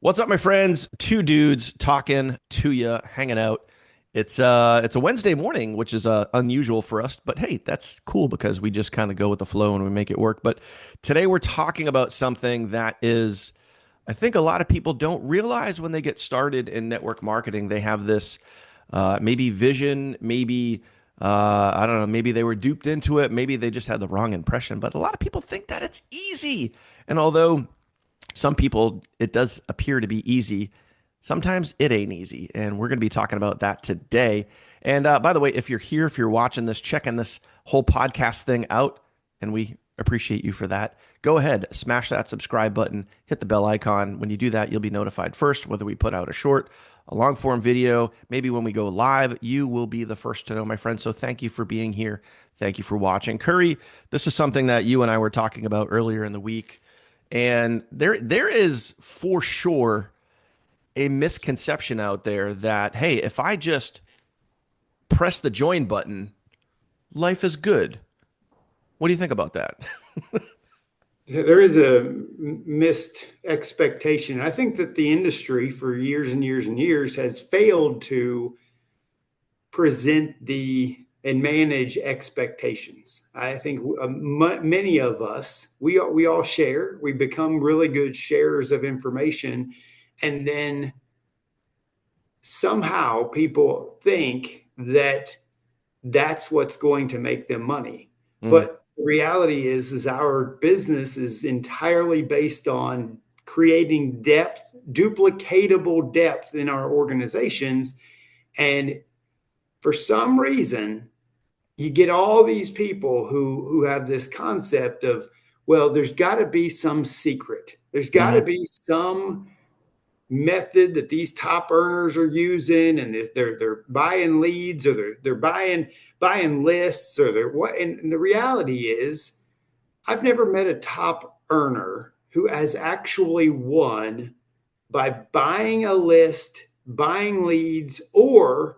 What's up, my friends? Two dudes talking to you, hanging out. It's a Wednesday morning, which is unusual for us, but hey, that's cool because we just kind of go with the flow and we make it work. But today we're talking about something that is, I think a lot of people don't realize when they get started in network marketing. They have this maybe vision, maybe I don't know, maybe they were duped into it, maybe they just had the wrong impression. But a lot of people think that it's easy, and although some people, it does appear to be easy. Sometimes it ain't easy. And we're going to be talking about that today. And by the way, if you're here, if you're watching this, checking this whole podcast thing out, and we appreciate you for that, go ahead, smash that subscribe button, hit the bell icon. When you do that, you'll be notified first, whether we put out a short, a long form video, maybe when we go live, you will be the first to know, my friend. So thank you for being here. Thank you for watching. Curry, this is something that you and I were talking about earlier in the week. And there is for sure a misconception out there that, hey, if I just press the join button, life is good. What do you think about that? There is a missed expectation. I think that the industry for years and years and years has failed to present the and manage expectations. I think many of us, we all share, we become really good sharers of information. And then somehow people think that that's what's going to make them money. Mm, But the reality is our business is entirely based on creating depth, duplicatable depth in our organizations. And for some reason, you get all these people who have this concept of, well, there's got to be some secret. There's got to hmm be some method that these top earners are using, and if they're buying leads, or they're buying lists, or they're what. And the reality is, I've never met a top earner who has actually won by buying a list, buying leads, or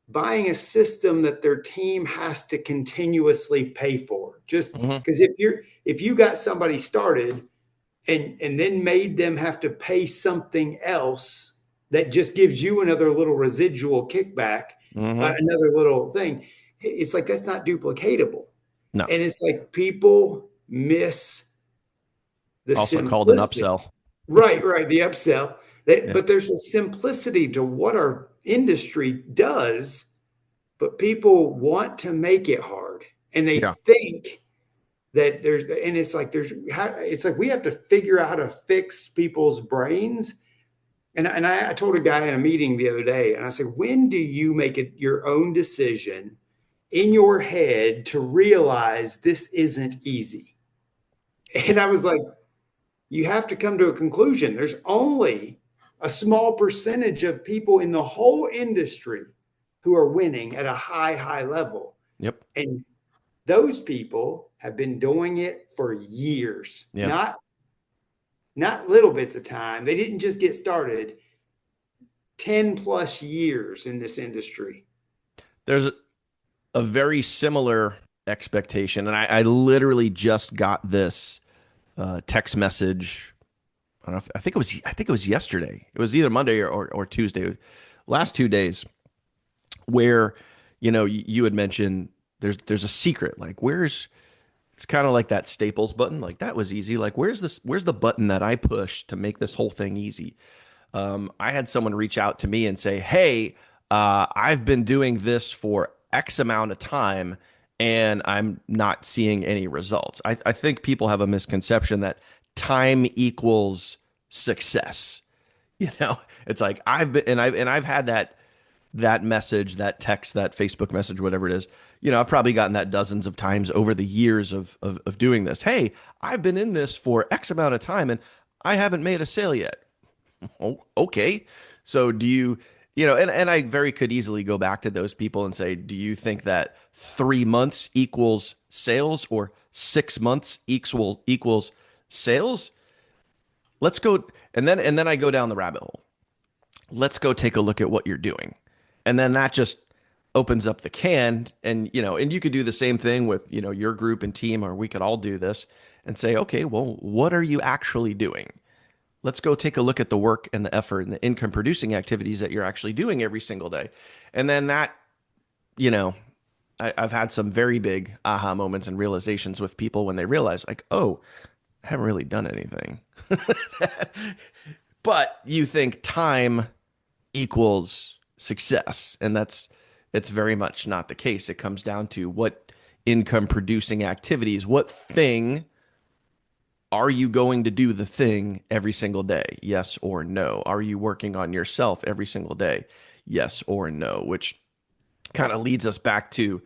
buying a system that their team has to continuously pay for. Just hmm because if you got somebody started and then made them have to pay something else that just gives you another little residual kickback, hmm another little thing, it's like that's not duplicatable. No, And it's like people miss the also called an simplicity. upsell. Right, the upsell. Yeah, But there's a simplicity to what our industry does, but people want to make it hard. And they yeah. think that it's like we have to figure out how to fix people's brains. And I told a guy in a meeting the other day, and I said, when do you make it your own decision in your head to realize this isn't easy? And I was like, you have to come to a conclusion. There's only a small percentage of people in the whole industry who are winning at a high level. Yep. And those people have been doing it for years, Yeah. not little bits of time. They didn't just get started. 10 plus years in this industry. There's a very similar expectation. And I literally just got this text message. I don't know if, I think it was yesterday. It was either Monday or Tuesday, last 2 days, where you had mentioned there's a secret. Like, where's it's kind of like that Staples button. Like, that was easy. Like, where's the button that I push to make this whole thing easy? I had someone reach out to me and say, hey, I've been doing this for X amount of time and I'm not seeing any results. I think people have a misconception that time equals success. It's like I've had that message, that text, that Facebook message, whatever it is. I've probably gotten that dozens of times over the years of doing this. Hey, I've been in this for X amount of time and I haven't made a sale yet. Oh, okay. So do and I very could easily go back to those people and say, do you think that 3 months equals sales or 6 months equals sales? Let's go. And then I go down the rabbit hole. Let's go take a look at what you're doing. And then that just opens up the can. And you could do the same thing with, your group and team, or we could all do this and say, okay, well, what are you actually doing? let's go take a look at the work and the effort and the income producing activities that you're actually doing every single day. And then that, you know, I've had some very big aha moments and realizations with people when they realize, like, oh, I haven't really done anything. But you think time equals success. And it's very much not the case. It comes down to what income producing activities, what thing are you going to do the thing every single day? Yes or no? Are you working on yourself every single day? Yes or no? Which kind of leads us back to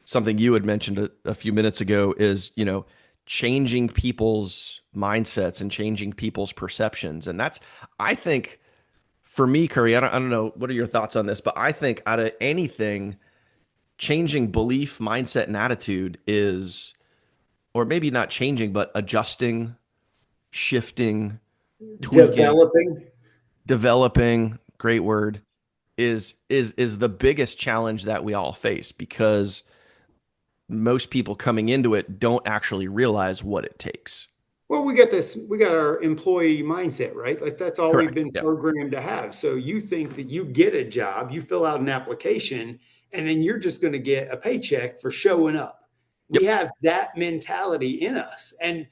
something you had mentioned a few minutes ago is, changing people's mindsets and changing people's perceptions. And that's, I think, for me, Curry, I don't know, what are your thoughts on this? But I think out of anything, changing belief, mindset, and attitude is, or maybe not changing, but adjusting, shifting, tweaking, Developing. developing, great word, is the biggest challenge that we all face because most people coming into it don't actually realize what it takes. Well, we got our employee mindset, right? Like that's all we've Correct. been Yep. programmed to have. So you think that you get a job, you fill out an application, and then you're just going to get a paycheck for showing up. We Yep. have that mentality in us. And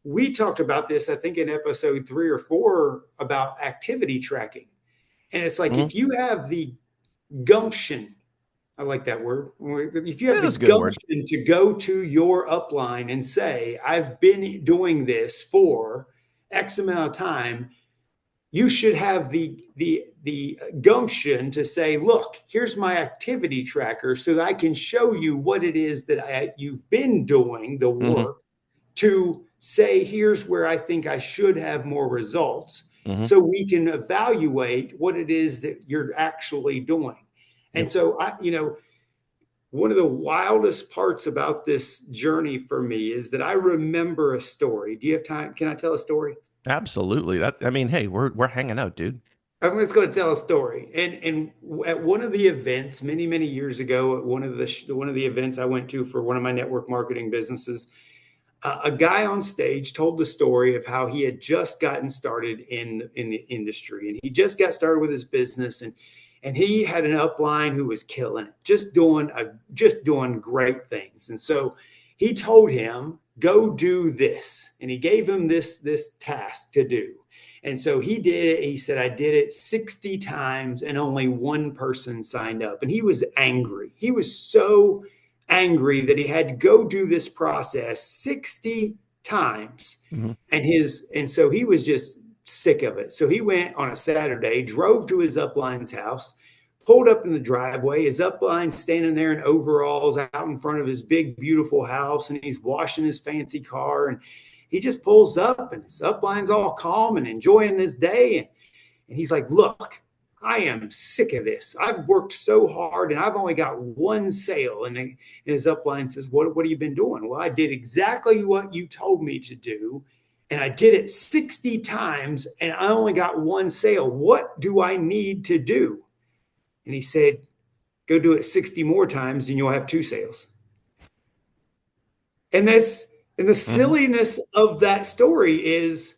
we talked about this, I think, in episode 3 or 4 about activity tracking. And it's like Hmm. if you have the gumption, I like that word. If you have That the is a good word. gumption to go to your upline and say, I've been doing this for X amount of time, you should have the gumption to say, look, here's my activity tracker so that I can show you what it is that you've been doing the Hmm. work to say, here's where I think I should have more results. Hmm. So we can evaluate what it is that you're actually doing. And Yep. so one of the wildest parts about this journey for me is that I remember a story. Do you have time? Can I tell a story? Absolutely. That, I mean, hey, we're hanging out, dude. I'm just going to tell a story. And at one of the events many years ago, at one of the events I went to for one of my network marketing businesses, a guy on stage told the story of how he had just gotten started in the industry, and he just got started with his business, and he had an upline who was killing it, just doing great things. And so he told him, go do this, and he gave him this task to do. And so he did it. He said, I did it 60 times and only one person signed up. And he was angry. He was so angry that he had to go do this process 60 times. Hmm. And so he was just sick of it. So he went on a Saturday, drove to his upline's house, pulled up in the driveway. His upline standing there in overalls out in front of his big, beautiful house, and he's washing his fancy car. And he just pulls up, and his upline's all calm and enjoying this day. And he's like, look, I am sick of this. I've worked so hard and I've only got one sale. And his upline says, what have you been doing? Well, I did exactly what you told me to do. And I did it 60 times and I only got one sale. What do I need to do? And he said, go do it 60 more times and you'll have two sales. And the Hmm. silliness of that story is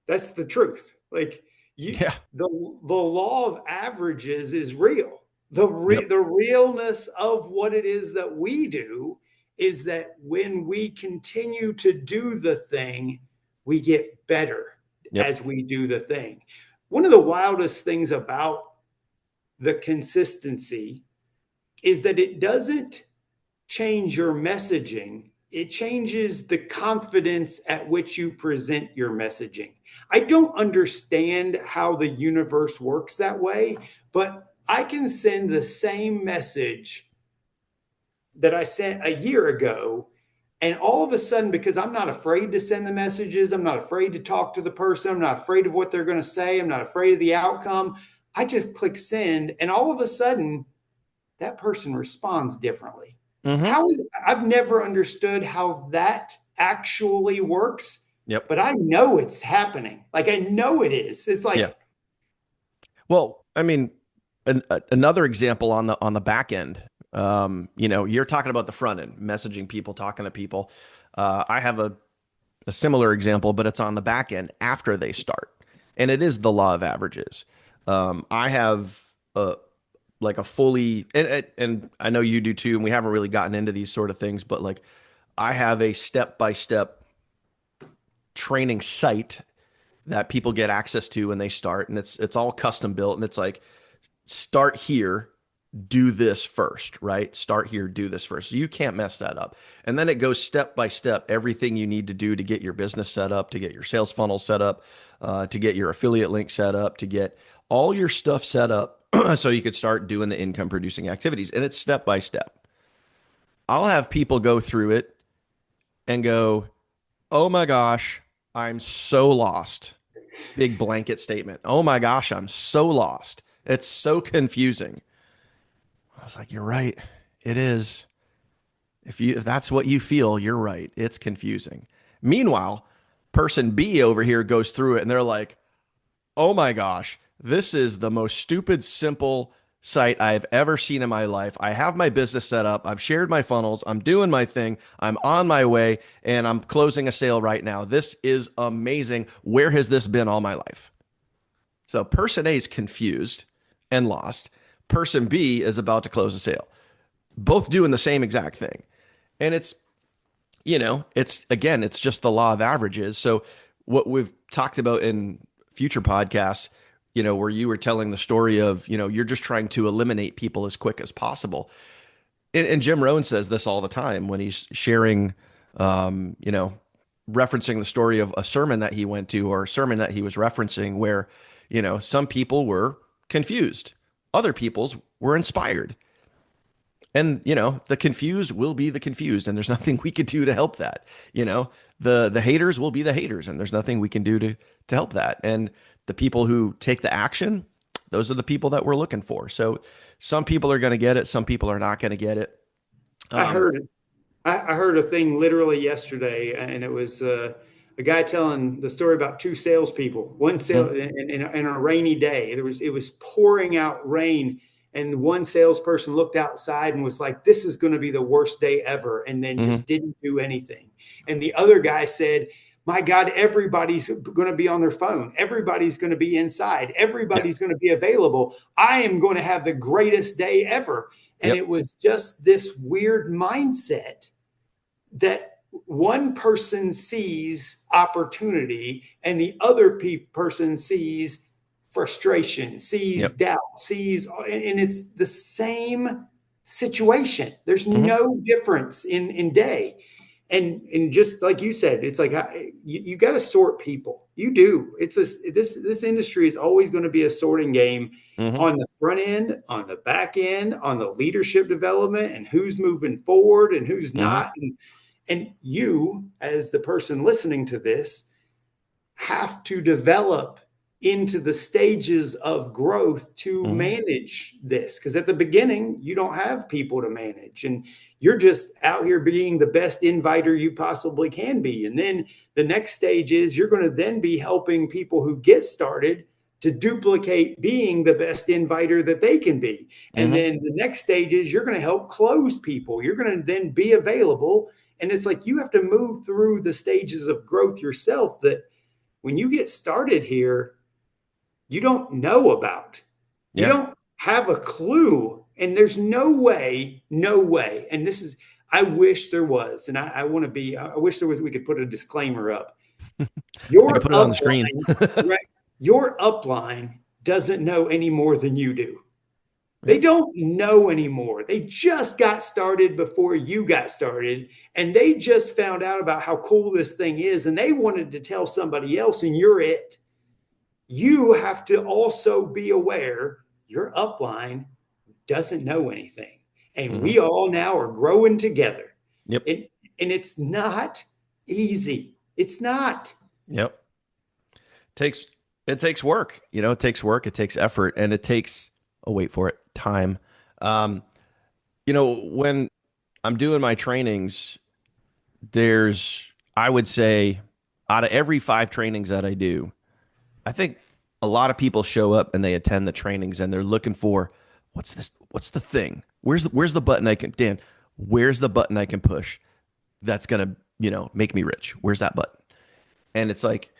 that's the truth. Like you, Yeah. the law of averages is real. Yep. The realness of what it is that we do is that when we continue to do the thing, we get better Yep. as we do the thing. One of the wildest things about the consistency is that it doesn't change your messaging, it changes the confidence at which you present your messaging. I don't understand how the universe works that way, but I can send the same message that I sent a year ago. And all of a sudden, because I'm not afraid to send the messages, I'm not afraid to talk to the person, I'm not afraid of what they're going to say, I'm not afraid of the outcome. I just click send, and all of a sudden, that person responds differently. Hmm. How I've never understood how that actually works, Yep. but I know it's happening. Like I know it is. It's Yeah. like, Well, I mean, another example on the back end. You're talking about the front end, messaging people, talking to people. I have a similar example, but it's on the back end after they start. and it is the law of averages. I have like a fully, and I know you do too, and we haven't really gotten into these sort of things, but like I have a step by step training site that people get access to when they start, and it's all custom built, and it's like start here, do this first, right? Start here, do this first. So you can't mess that up. And then it goes step by step, everything you need to do to get your business set up, to get your sales funnel set up, to get your affiliate link set up, to get all your stuff set up so you could start doing the income producing activities. And it's step by step. I'll have people go through it and go, oh my gosh, I'm so lost. Big blanket statement. Oh my gosh, I'm so lost. It's so confusing. I was like, you're right. It is. If that's what you feel, you're right. It's confusing. Meanwhile, person B over here goes through it and they're like, "Oh my gosh, this is the most stupid simple site I've ever seen in my life. I have my business set up. I've shared my funnels. I'm doing my thing. I'm on my way and I'm closing a sale right now. This is amazing. Where has this been all my life?" So person A is confused and lost. Person B is about to close a sale. Both doing the same exact thing. And it's again, it's just the law of averages. So what we've talked about in future podcasts, where you were telling the story of, you're just trying to eliminate people as quick as possible. And Jim Rohn says this all the time when he's sharing, referencing the story of a sermon that he went to or a sermon that he was referencing where, some people were confused, other people's were inspired. And the confused will be the confused, and there's nothing we can do to help that. The haters will be the haters, and there's nothing we can do to help that. And the people who take the action, those are the people that we're looking for. So some people are going to get it, some people are not going to get it. I Um, heard I heard a thing literally yesterday, and it was a guy telling the story about two salespeople. One sale mm, in a rainy day. It was pouring out rain, and one salesperson looked outside and was like, "This is going to be the worst day ever," and then mhm, just didn't do anything. And the other guy said, "My God, everybody's going to be on their phone. Everybody's going to be inside. yep, Everybody's going to be available. I am going to have the greatest day ever." And yep, it was just this weird mindset that one person sees opportunity and the other person sees frustration, sees yep, doubt, sees, and it's the same situation. There's mhm, no difference in day. And just like you said, it's like you got to sort people. You do. It's a this industry is always going to be a sorting game mhm, on the front end, on the back end, on the leadership development, and who's moving forward and who's mhm, not. And you, as the person listening to this, have to develop into the stages of growth to mhm, manage this. Because at the beginning, you don't have people to manage, and you're just out here being the best inviter you possibly can be. And then the next stage is you're going to then be helping people who get started to duplicate being the best inviter that they can be. And mhm. then the next stage is you're going to help close people. You're going to then be available. And it's like you have to move through the stages of growth yourself that when you get started here, you don't know about. You Yeah. don't have a clue. And there's no way, no way. And this is, I wish there was, and I want to be, I wish there was, we could put a disclaimer up. I can Your put it on the screen. upline, right? Your upline doesn't know any more than you do. They Yep. don't know anymore. They just got started before you got started, and they just found out about how cool this thing is, and they wanted to tell somebody else, and you're it. You have to also be aware your upline doesn't know anything. And Mhm. we all now are growing together. Yep. And, and it's not easy. It's not. Yep. Takes it takes work. It takes work, it takes effort, and it takes, oh wait for it, time. Um, when I'm doing my trainings, there's, I would say, out of every 5 trainings that I do, I think a lot of people show up and they attend the trainings and they're looking for what's this? What's the thing? Where's the button I can, Dan? Where's the button I can push that's gonna, make me rich? Where's that button? And it's like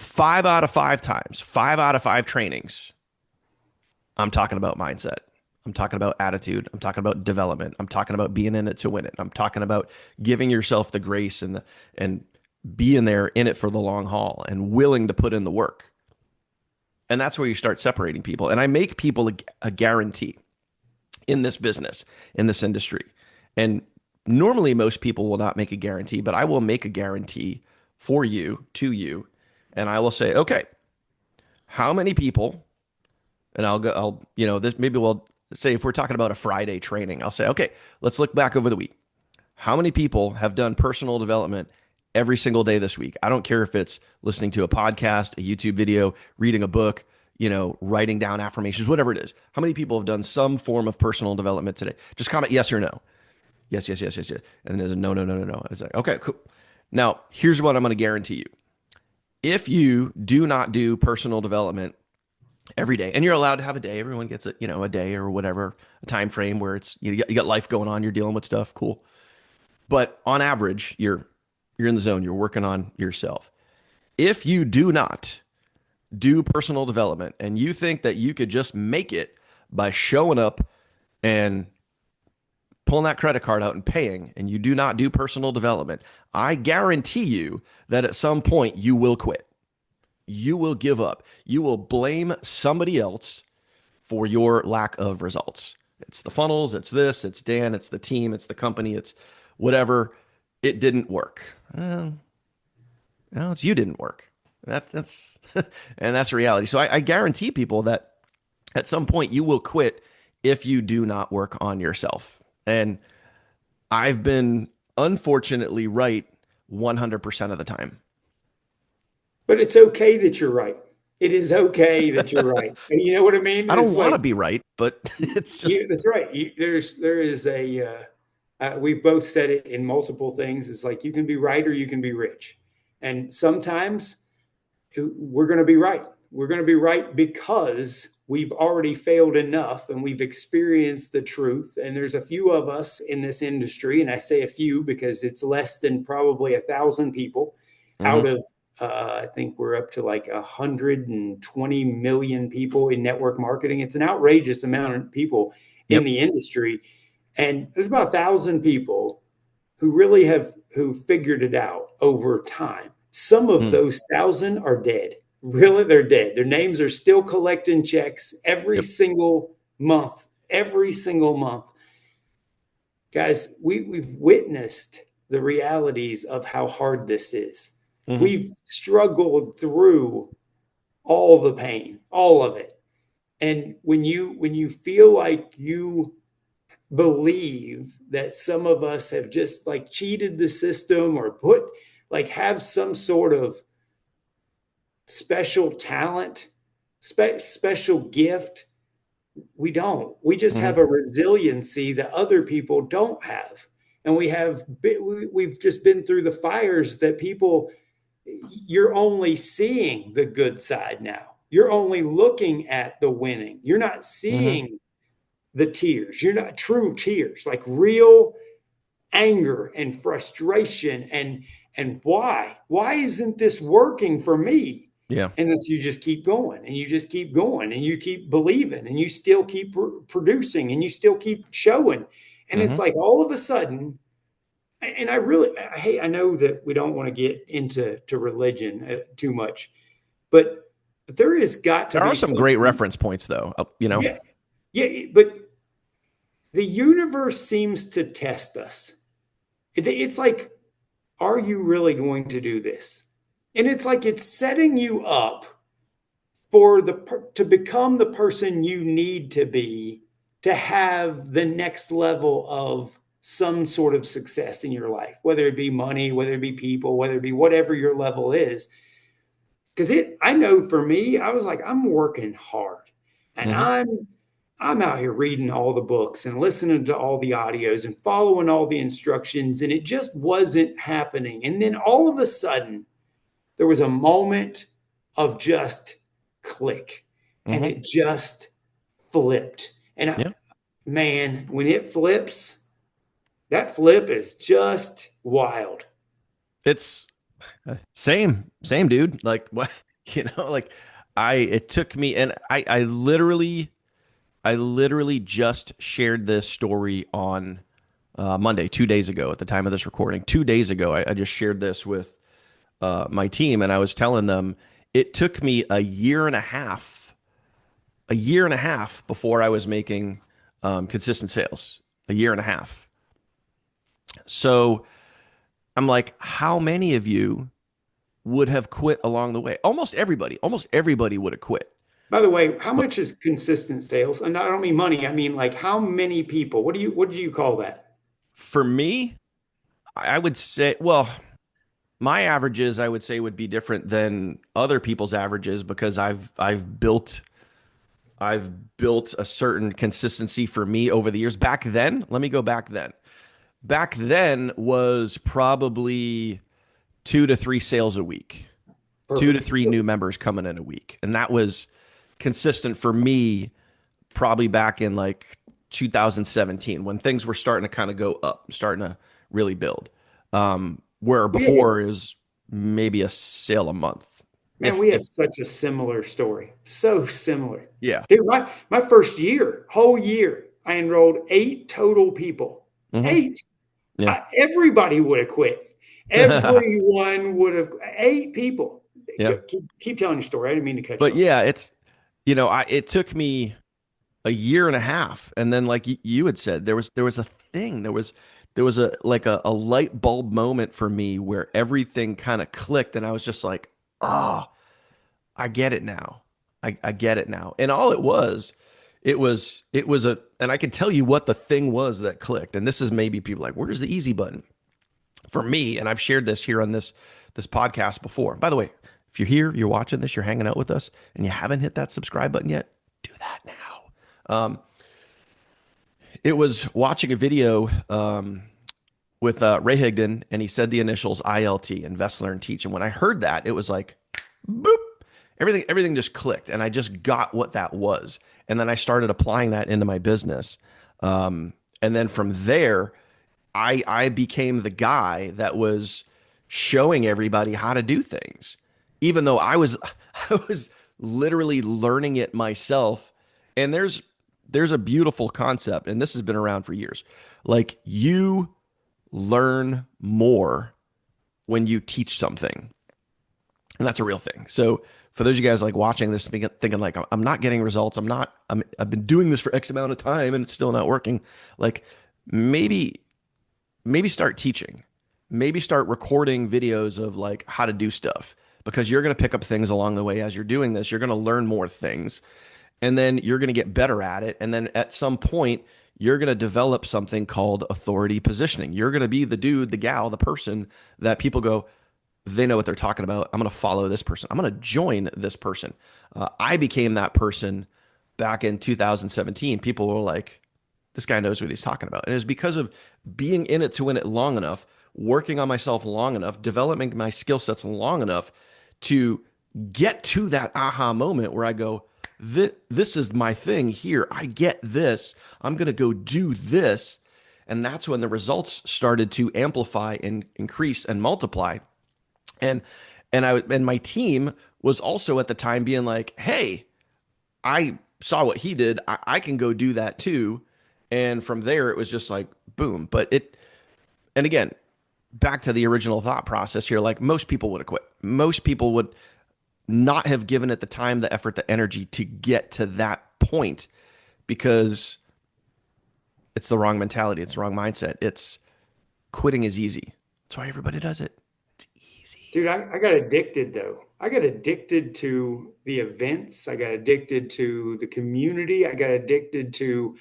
5 out of 5 times, 5 out of 5 trainings, I'm talking about mindset. I'm talking about attitude. I'm talking about development. I'm talking about being in it to win it. I'm talking about giving yourself the grace and being there in it for the long haul and willing to put in the work. And that's where you start separating people. And I make people a guarantee in this business, in this industry. And normally most people will not make a guarantee, but I will make a guarantee for you, to you, and I will say, okay, how many people, and this maybe we'll say if we're talking about a Friday training, I'll say, okay, let's look back over the week. How many people have done personal development every single day this week? I don't care if it's listening to a podcast, a YouTube video, reading a book, writing down affirmations, whatever it is. How many people have done some form of personal development today? Just comment yes or no. Yes, yes, yes, yes, yes. And then there's a no, no, no, no, no. It's like, okay, cool. Now, here's what I'm going to guarantee you. If you do not do personal development every day, and you're allowed to have a day, everyone gets a day or whatever, a time frame where it's you got life going on, you're dealing with stuff, cool. But on average, you're in the zone, you're working on yourself. If you do not do personal development and you think that you could just make it by showing up and pulling that credit card out and paying, and you do not do personal development, I guarantee you that at some point you will quit. You will give up. You will blame somebody else for your lack of results. It's the funnels, it's this, it's Dan, it's the team, it's the company, it's whatever. It didn't work. No, it's you didn't work. That's and that's reality. So I guarantee people that at some point you will quit if you do not work on yourself. And I've been unfortunately right 100% of the time. But it's okay that you're right. It is okay that you're right. And you know what I mean? I don't It's want like, to be right, but it's just that's right. There is we've both said it in multiple things. It's like you can be right or you can be rich. And sometimes we're going to be right. We're going to be right because we've already failed enough and we've experienced the truth. And there's a few of us in this industry, and I say a few because it's less than probably 1,000 people out mhm. of I think we're up to like 120 million people in network marketing. It's an outrageous amount of people in Yep. the industry, and there's about 1,000 people who really have who figured it out over time. Some of Mm. those 1,000 are dead. Really, they're dead. Their names are still collecting checks every Yep. single month. Every single month, guys. We've witnessed the realities of how hard this is. Mhm. We've struggled through all the pain, all of it. And when you feel like you believe that some of us have just like cheated the system or put like have some sort of special talent, special gift, we don't. We just have Mhm. a resiliency that other people don't have. And we've just been through the fires that people, you're only seeing the good side now. You're only looking at the winning. You're not Mhm. seeing the tears. You're not true tears, like real anger and frustration and why isn't this working for me? Yeah. And as you just keep going and you just keep going and you keep believing and you still keep producing and you still keep showing, and it's Mhm. like all of a sudden, and I really I hate, I know that we don't want to get into religion too much, but there has got to There are be some great something. reference points though, Yeah, yeah, but the universe seems to test us. It's like, are you really going to do this? And it's like it's setting you up for to become the person you need to be to have the next level of some sort of success in your life, whether it be money, whether it be people, whether it be whatever your level is. Because I know for me, I was like, I'm working hard, and Mhm. I'm out here reading all the books and listening to all the audios and following all the instructions, and it just wasn't happening. And then all of a sudden, there was a moment of just click, and Mhm. it just flipped. And Yeah. man, when it flips, that flip is just wild. It's same, dude. Like what? Like it took me, and I literally just shared this story on Monday, 2 days ago at the time of this recording. 2 days ago, I just shared this with my team, and I was telling them it took me a year and a half before I was making consistent sales. A year and a half. So I'm like, how many of you would have quit along the way? Almost everybody would have quit. By the way, how But much is consistent sales? And I don't mean money. I mean like how many people? What do you call that? for me, I would say, well, my averages I would say would be different than other people's averages because I've built a certain consistency for me over the years. Back then, let me go back then. Back then was probably 2 to 3 sales a week, two to Perfect. three new members coming in a week. And that was consistent for me probably back in like 2017 when things were starting to kind of go up, starting to really build. Where We had before is maybe a sale a month. Man, If we if have such a similar story. So similar. Yeah. Dude, my first year, whole year, I enrolled 8 total people. Hmm. 8. Yeah. Everybody would have quit. Everyone would have 8 people. Yeah. Keep telling your story. I didn't mean to cut you But off. yeah, it took me a year and a half, and then like you had said, there was a thing, there was a like a light bulb moment for me where everything kind of clicked, and I was just like, oh, I get it now. I get it now. And all it was and I can tell you what the thing was that clicked. And this is maybe people like, where's the easy button? For me, and I've shared this here on this podcast before. By the way, if you're here, you're watching this, you're hanging out with us, and you haven't hit that subscribe button yet, do that now. It was watching a video with Ray Higdon, and he said the initials ILT, Invest, Learn, Teach. And when I heard that, it was like, boop, everything just clicked, and I just got what that was. And then I started applying that into my business. And then from there, I became the guy that was showing everybody how to do things, even though I was literally learning it myself. And there's a beautiful concept, and this has been around for years. Like you learn more when you teach something, and that's a real thing. So for those of you guys like watching this, thinking like I'm not getting results, I've been doing this for X amount of time and it's still not working. Like maybe start teaching, maybe start recording videos of like how to do stuff because you're going to pick up things along the way as you're doing this. You're going to learn more things, and then you're going to get better at it. And then at some point, you're going to develop something called authority positioning. You're going to be the dude, the gal, the person that people go, they know what they're talking about. I'm going to follow this person. I'm going to join this person. I became that person back in 2017. People were like, this guy knows what he's talking about. And it was because of being in it to win it long enough, working on myself long enough, developing my skill sets long enough to get to that aha moment where I go, this is my thing here. I get this. I'm going to go do this. And that's when the results started to amplify and increase and multiply. And and my team was also at the time being like, hey, I saw what he did. I can go do that too. And from there, it was just like, boom. And again, back to the original thought process here, like most people would have quit. Most people would not have given it the time, the effort, the energy to get to that point because it's the wrong mentality. It's the wrong mindset. It's quitting is easy. That's why everybody does it. It's easy. Dude, I got addicted though. I got addicted to the events. I got addicted to the community. I got addicted to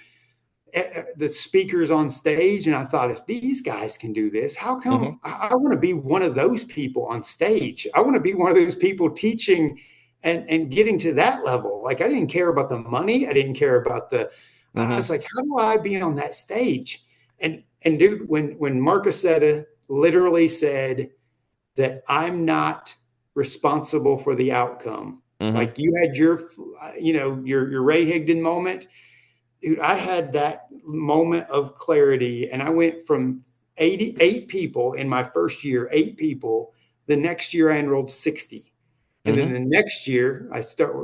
the speakers on stage. And I thought, if these guys can do this, how Hmm. come I want to be one of those people on stage? I want to be one of those people teaching and getting to that level. Like I didn't care about the money. I didn't care about I Hmm. was like, how do I be on that stage? And dude, when Marcus literally said that I'm not responsible for the outcome. Hmm. Like you had your Ray Higdon moment. Dude, I had that moment of clarity and I went from 88 people in my first year, 8 people. The next year I enrolled 60. And then Mm-hmm. the next year,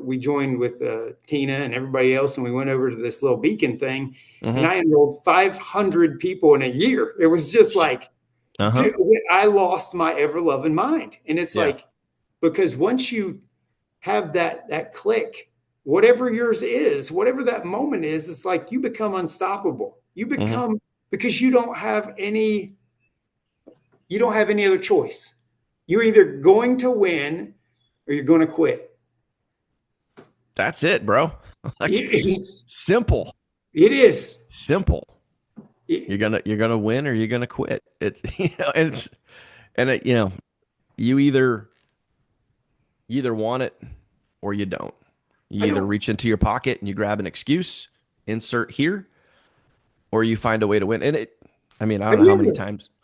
we joined with Tina and everybody else, and we went over to this little beacon thing, and Mm-hmm. I enrolled 500 people in a year. It was just like, Uh-huh. dude, I lost my ever loving mind. And it's Yeah. like, because once you have that click, whatever yours is, whatever that moment is, it's like you become unstoppable. You Mm-hmm. become, because you don't have any other choice. You're either going to win or you're going to quit. That's it, bro. Like It's simple. it is. Simple. It, You're gonna win or you're gonna quit. It's and you either want it or you don't. You I either don't. reach into your pocket and you grab an excuse, insert here, or you find a way to win. And I mean, Have you ever? I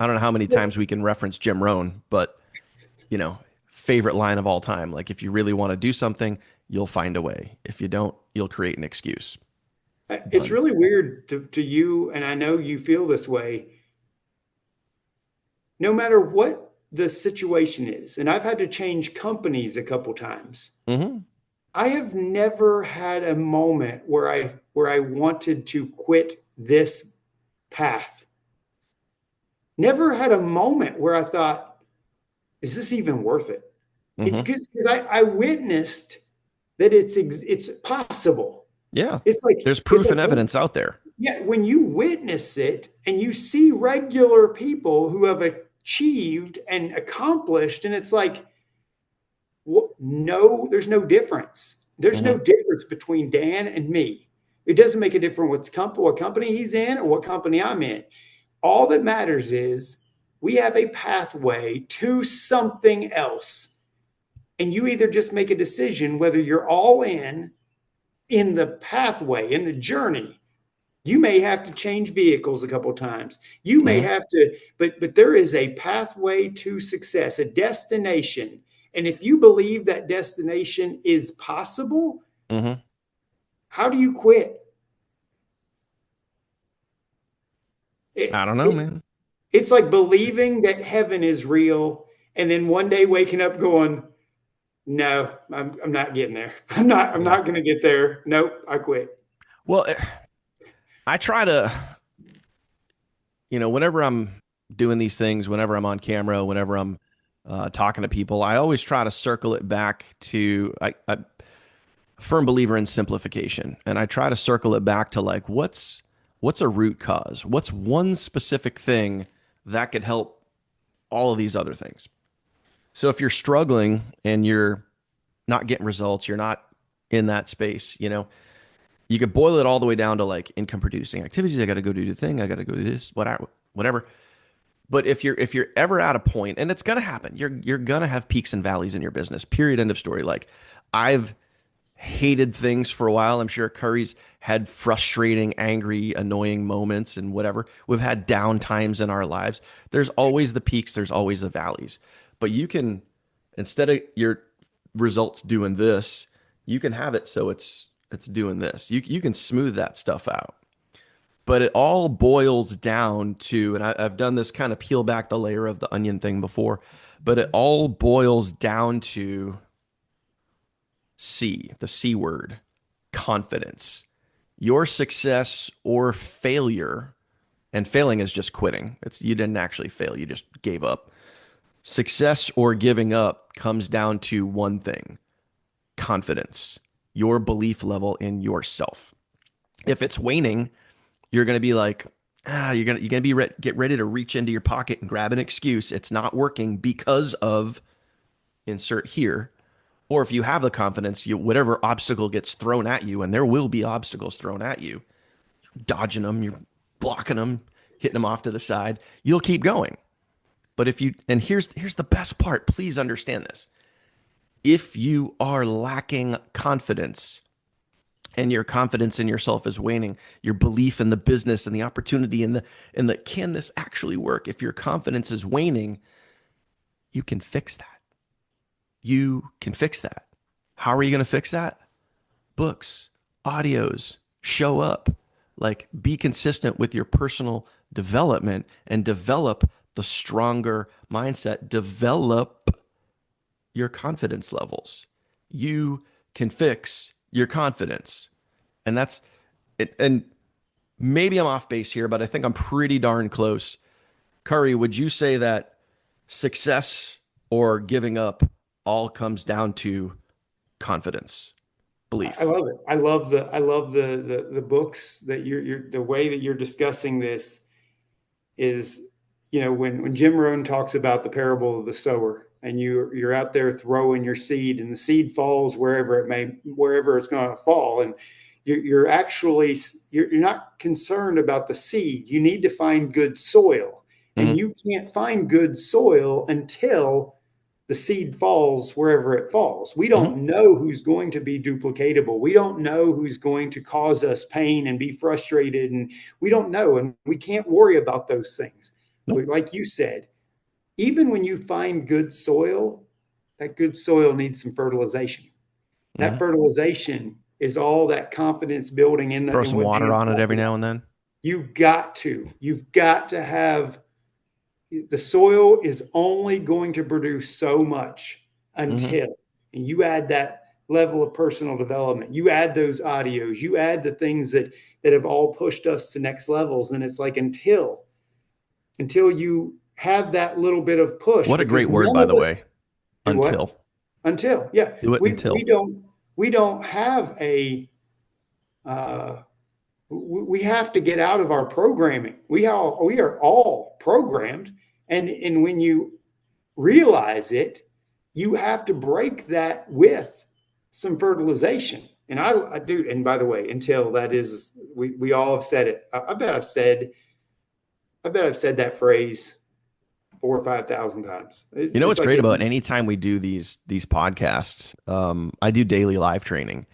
don't know how many times we can reference Jim Rohn, but you know, favorite line of all time. Like if you really want to do something, you'll find a way. If you don't, you'll create an excuse. It's Done. really weird to you, and I know you feel this way. No matter what the situation is, and I've had to change companies a couple times. Mm-hmm. I have never had a moment where I wanted to quit this path. Never had a moment where I thought, is this even worth it? Mm-hmm. Because I witnessed that it's possible. Yeah. It's like There's proof and evidence out there. yeah, when you witness it and you see regular people who have achieved and accomplished, and it's like, no, there's no difference. There's no Mm-hmm. difference between Dan and me. It doesn't make a difference what company he's in or what company I'm in. All that matters is we have a pathway to something else. And you either just make a decision whether you're all in the pathway, in the journey. You may have to change vehicles a couple of times. You may Mm-hmm. have to, but there is a pathway to success, a destination. And if you believe that destination is possible, Mm-hmm. how do you quit? I It, don't know, it, man. it's like believing that heaven is real and then one day waking up going, no, I'm not getting there. I'm Yeah. not going to get there. Nope, I quit. Well, I try to, whenever I'm doing these things, whenever I'm on camera, whenever I'm talking to people, I always try to circle it back to I'm a firm believer in simplification, and I try to circle it back to like what's a root cause? What's one specific thing that could help all of these other things? So if you're struggling and you're not getting results, you're not in that space, you could boil it all the way down to like income producing activities. I got to go do the thing. I got to go do this, whatever. But if you're ever at a point, and it's gonna happen, you're gonna have peaks and valleys in your business. Period. End of story. Like I've hated things for a while. I'm sure Curry's had frustrating, angry, annoying moments and whatever. We've had down times in our lives. There's always the peaks. There's always the valleys. But you can, instead of your results doing this, you can have it so it's doing this. You can smooth that stuff out. But it all boils down to, and I've done this kind of peel back the layer of the onion thing before, but it all boils down to the C word, confidence. Your success or failure, and failing is just quitting. You didn't actually fail, you just gave up. Success or giving up comes down to one thing: confidence, your belief level in yourself. If it's waning, you're going to be like, you're going to get ready to reach into your pocket and grab an excuse. It's not working because of insert here. Or if you have the confidence, whatever obstacle gets thrown at you, and there will be obstacles thrown at you, dodging them, you're blocking them, hitting them off to the side, you'll keep going. But and here's the best part, please understand this. If you are lacking confidence and your confidence in yourself is waning, your belief in the business and the opportunity and the can this actually work? If your confidence is waning, you can fix that. You can fix that. How are you going to fix that? Books, audios, show up. Like be consistent with your personal development and develop the stronger mindset. Develop your confidence levels. You can fix your confidence. And that's it. And maybe I'm off base here, but I think I'm pretty darn close. Curry, would you say that success or giving up all comes down to confidence, I belief? love it. I love the books that you're the way that you're discussing this is, when Jim Rohn talks about the parable of the sower, and you're out there throwing your seed, and the seed falls wherever it's going to fall, and you're actually you're not concerned about the seed. You need to find good soil, and Mm-hmm. you can't find good soil until the seed falls wherever it falls. We Mm-hmm. don't know who's going to be duplicatable. We don't know who's going to cause us pain and be frustrated. And we don't know. And we can't worry about those things. Nope. But like you said, even when you find good soil, that good soil needs some fertilization. That Mm-hmm. fertilization is all that confidence building Throw in some what water Dan's on it every talking now about. and then. You've got to have the soil is only going to produce so much Mm-hmm. until, and you add that level of personal development, you add those audios, you add the things that have all pushed us to next levels. And it's like, until you have that little bit of push, What a because great word, none by of the way. us do what. Until. Yeah, Do it we until. don't have uh, we have to get out of our programming. We are all programmed, and when you realize it, you have to break that with some fertilization. And I do. And by the way, until that is, we all have said it. I bet I've said that phrase 4 or 5 thousand times. You know It's what's like great about anytime we do these podcasts? I do daily live training,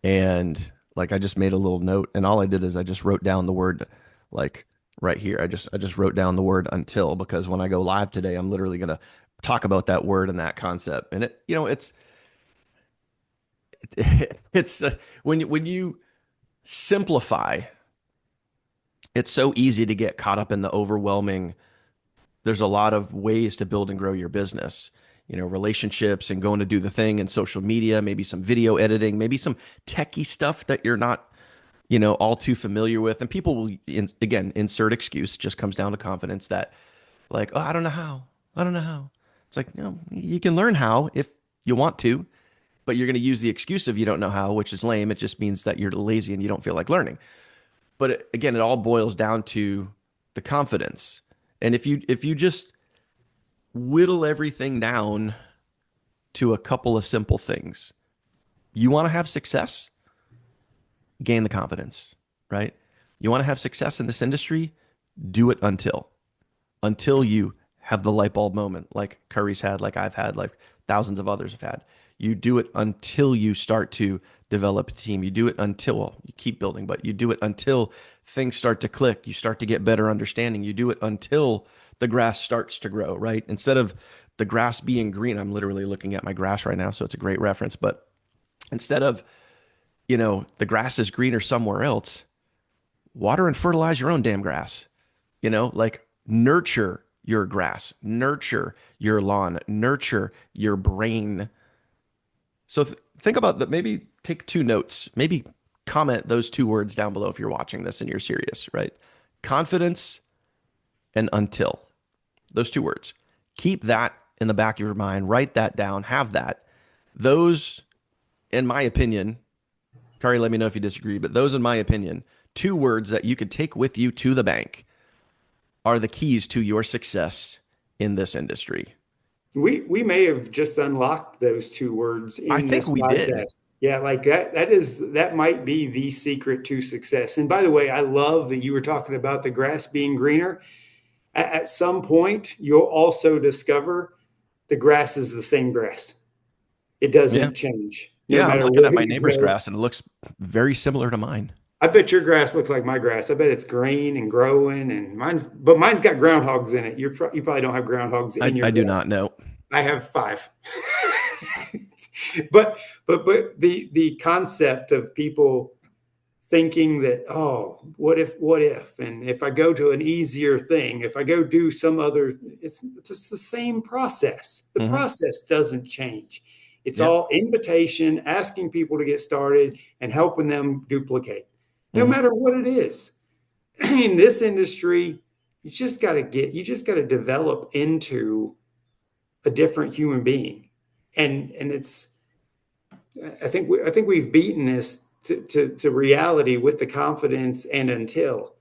and like I just made a little note, and all I did is I just wrote down the word, like right here. I just wrote down the word until, because when I go live today, I'm literally gonna talk about that word and that concept. And it's when you simplify, it's so easy to get caught up in the overwhelming. There's a lot of ways to build and grow your business, relationships and going to do the thing and social media, maybe some video editing, maybe some techie stuff that you're not, all too familiar with. And people will, again, insert excuse, just comes down to confidence that, like, oh, I don't know how. I don't know how. It's like, no, you can learn how if you want to, but you're going to use the excuse of you don't know how, which is lame. It just means that you're lazy and you don't feel like learning. But again, it all boils down to the confidence. And if you just whittle everything down to a couple of simple things. You want to have success, gain the confidence, right? You want to have success in this industry, do it until you have the light bulb moment like Curry's had, like I've had, like thousands of others have had. You do it until you start to develop a team. You do it until, well, you keep building, but you do it until things start to click. You start to get better understanding. You do it until the grass starts to grow, right? Instead of the grass being green, I'm literally looking at my grass right now, so it's a great reference. But instead of, the grass is greener somewhere else, water and fertilize your own damn grass. Like nurture your grass, nurture your lawn, nurture your brain. So think about that. Maybe take two notes. Maybe comment those two words down below if you're watching this and you're serious, right? Confidence and until. Those two words. Keep that in the back of your mind. Write that down. Have that. Those, in my opinion, Kari, let me know if you disagree, but those, in my opinion, two words that you could take with you to the bank are the keys to your success in this industry. we may have just unlocked those two words I in think this we did. podcast. Yeah, like that might be the secret to success. And by the way, I love that you were talking about the grass being greener. At some point, you'll also discover the grass is the same grass. It Yeah. doesn't change no Yeah. I'm matter looking where at my you neighbor's go. grass and it looks very similar to mine. I bet your grass looks like my grass. I bet it's green and growing, and mine's got groundhogs in it. You probably don't have groundhogs I, in your I do grass. not know. I have five. but the concept of people thinking that, oh, what if, and if I go to an easier thing, if I go do some other, it's the same process. The Hmm. process doesn't change. It's Yeah. all invitation, asking people to get started and helping them duplicate, no Hmm. matter what it is. In this industry, you just got to develop into a different human being. And it's, I think we've beaten this to reality with the confidence and until.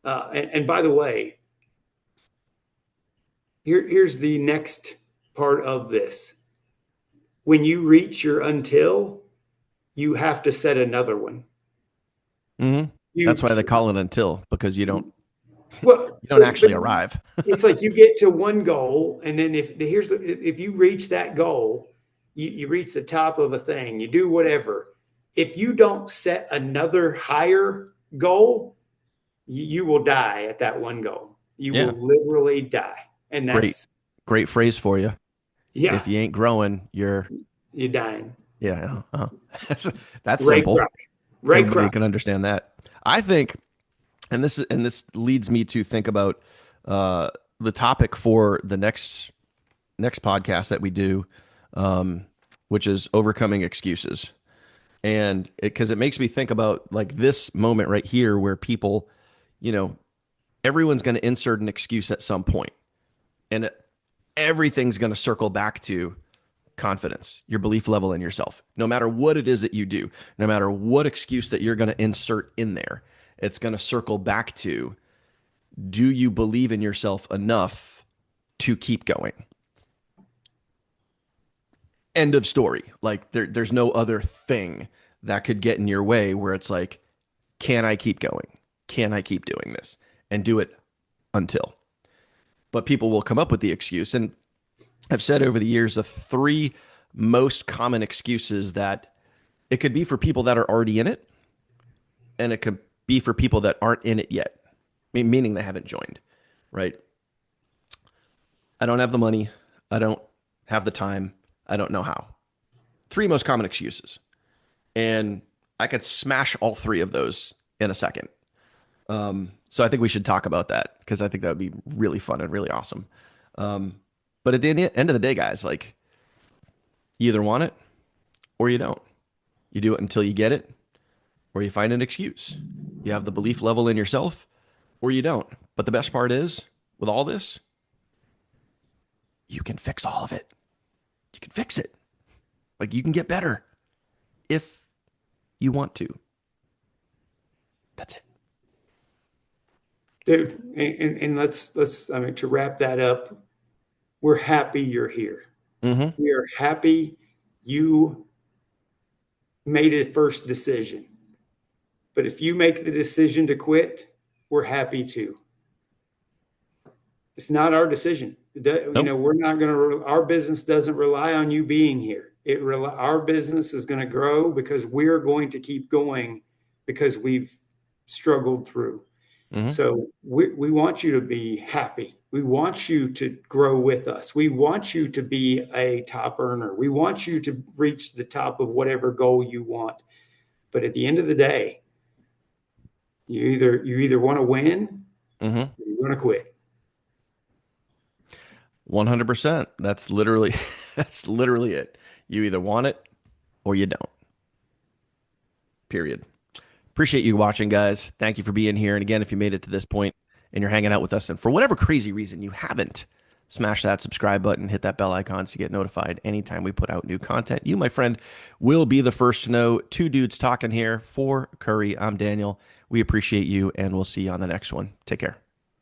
And by the way, here's the next part of this. When you reach your until, you have to set another one. Hmm. You That's why they call it until, because well, you don't actually but arrive. it's like you get to one goal, and then if you reach that goal, you reach the top of a thing, you do whatever. If you don't set another higher goal, you will die at that one goal. You Yeah. will literally die. And Great, that's, great phrase for you. yeah, If you ain't growing, you're, you're dying. yeah. That's that's Ray simple. Kroc. Ray Everybody Kroc. can understand that. I think, and this leads me to think about uh, the topic for the next podcast that we do, um, which is overcoming excuses. And because it makes me think about like this moment right here where people, you know, everyone's going to insert an excuse at some point, and everything's going to circle back to confidence, your belief level in yourself. No matter what it is that you do, no matter what excuse that you're going to insert in there, it's going to circle back to, do you believe in yourself enough to keep going? End of story. Like there's no other thing that could get in your way where it's like, can I keep going? Can I keep doing this? And do it until. But people will come up with the excuse. And I've said over the years, the three most common excuses that it could be for people that are already in it, and it could be for people that aren't in it yet, meaning they haven't joined, right? I don't have the money. I don't have the time. I don't know how. Three most common excuses. And I could smash all three of those in a second. So I think we should talk about that because I think that would be really fun and really awesome. Um, but at the end of the day, guys, like you either want it or you don't. You do it until you get it, or you find an excuse. You have the belief level in yourself, or you don't. But the best part is, with all this, you can fix all of it. You can fix it. Like you can get better if you want to. That's it. Dude, and let's I mean, to wrap that up, we're happy you're here. Mm-hmm. We are happy you made a first decision. But if you make the decision to quit, we're happy too. It's not our decision. You Nope. know, we're not going to, our business doesn't rely on you being here. Our business is going to grow because we're going to keep going because we've struggled through. Mm-hmm. So we want you to be happy. We want you to grow with us. We want you to be a top earner. We want you to reach the top of whatever goal you want. But at the end of the day, you either want to win Mm-hmm. or you want to quit. 100%. That's literally that's literally it. You either want it or you don't. Period. Appreciate you watching, guys. Thank you for being here. And again, if you made it to this point and you're hanging out with us, and for whatever crazy reason you haven't, smash that subscribe button, hit that bell icon to get notified anytime we put out new content. You, my friend, will be the first to know. Two dudes talking here for Curry. I'm Daniel. We appreciate you, and we'll see you on the next one. Take care.